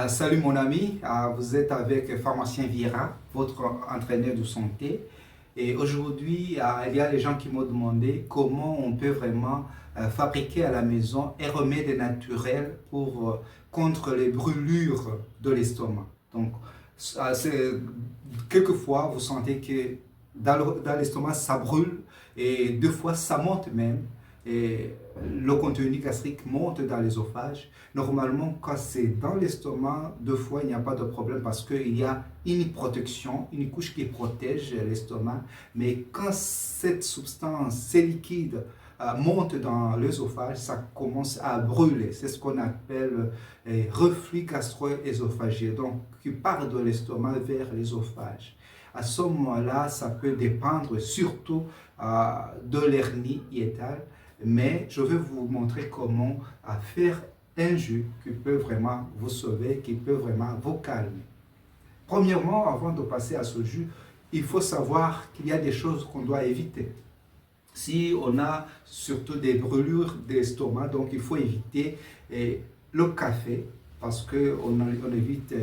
Salut mon ami, vous êtes avec Pharmacien Vira, votre entraîneur de santé. Et aujourd'hui, il y a des gens qui m'ont demandé comment on peut vraiment fabriquer à la maison un remède naturel contre les brûlures de l'estomac. Donc, quelquefois, vous sentez que dans l'estomac, ça brûle et deux fois, ça monte même. Et le contenu gastrique monte dans l'ésophage. Normalement, quand c'est dans l'estomac, deux fois, il n'y a pas de problème parce qu'il y a une protection, une couche qui protège l'estomac. Mais quand cette substance, ces liquides, monte dans l'œsophage, ça commence à brûler. C'est ce qu'on appelle reflux gastro-œsophagien, donc qui part de l'estomac vers l'œsophage. À ce moment-là, ça peut dépendre surtout de l'hernie hiétale, mais je vais vous montrer comment faire un jus qui peut vraiment vous sauver, qui peut vraiment vous calmer. Premièrement, avant de passer à ce jus, il faut savoir qu'il y a des choses qu'on doit éviter. Si on a surtout des brûlures d'estomac, donc il faut éviter le café, parce qu'on évite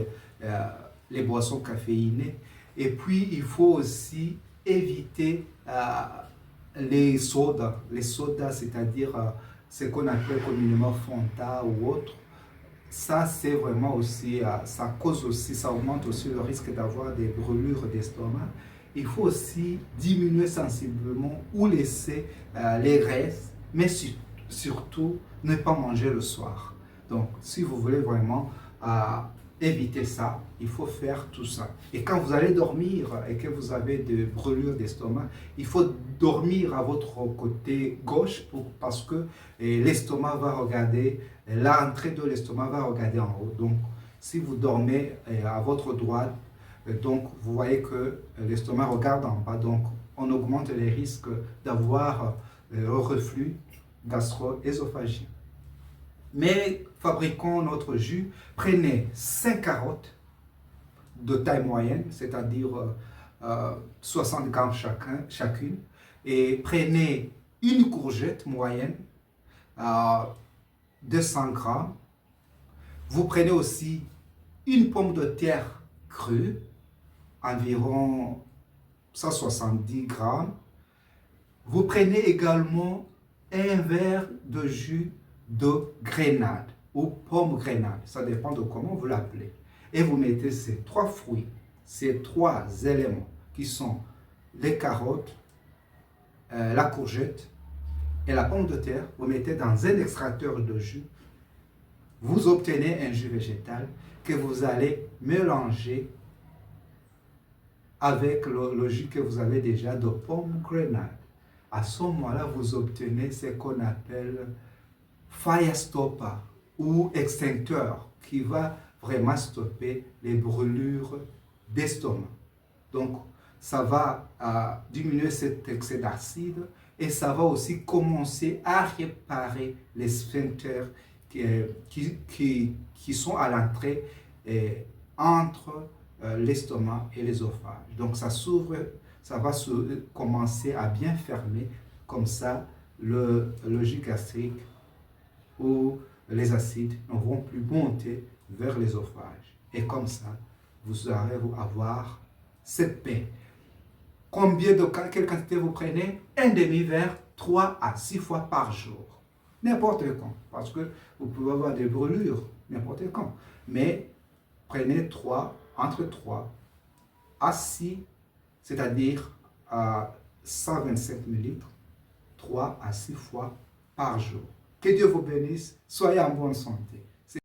les boissons caféinées. Et puis, il faut aussi éviter les sodas. Les sodas, c'est-à-dire ce qu'on appelle communément Fanta ou autre. Ça, c'est vraiment aussi, ça cause aussi, ça augmente aussi le risque d'avoir des brûlures d'estomac. Il faut aussi diminuer sensiblement ou laisser les restes, mais surtout ne pas manger le soir. Donc, si vous voulez vraiment éviter ça, il faut faire tout ça. Et quand vous allez dormir et que vous avez des brûlures d'estomac, il faut dormir à votre côté gauche parce que l'estomac va regarder, l'entrée de l'estomac va regarder en haut. Donc, si vous dormez à votre droite, donc vous voyez que l'estomac regarde en bas. Donc, on augmente les risques d'avoir un reflux gastro-œsophagien. Mais fabriquons notre jus. Prenez 5 carottes de taille moyenne, c'est-à-dire 60 grammes chacune. Et prenez une courgette moyenne, 200 grammes. Vous prenez aussi une pomme de terre crue, environ 170 grammes. Vous prenez également un verre de jus de grenade ou pomme grenade, ça dépend de comment vous l'appelez. Et vous mettez ces trois fruits, ces trois éléments qui sont les carottes, la courgette et la pomme de terre, vous mettez dans un extracteur de jus. Vous obtenez un jus végétal que vous allez mélanger avec le jus que vous avez déjà de pomme grenade. À ce moment-là, vous obtenez ce qu'on appelle fire stopper ou extincteur qui va vraiment stopper les brûlures d'estomac. Donc, ça va diminuer cet excès d'acide et ça va aussi commencer à réparer les sphincters qui sont à l'entrée entre l'estomac et l'œsophage. Donc, ça s'ouvre, ça va commencer à bien fermer, comme ça, le jus gastrique où les acides ne vont plus monter vers l'œsophage. Et comme ça, vous allez avoir cette paix. Quelle quantité vous prenez? Un demi-verre, 3 à 6 fois par jour. N'importe quand, parce que vous pouvez avoir des brûlures, n'importe quand. Mais prenez entre 3 à 6, c'est-à-dire 125 ml, 3 à 6 fois par jour. Que Dieu vous bénisse, soyez en bonne santé.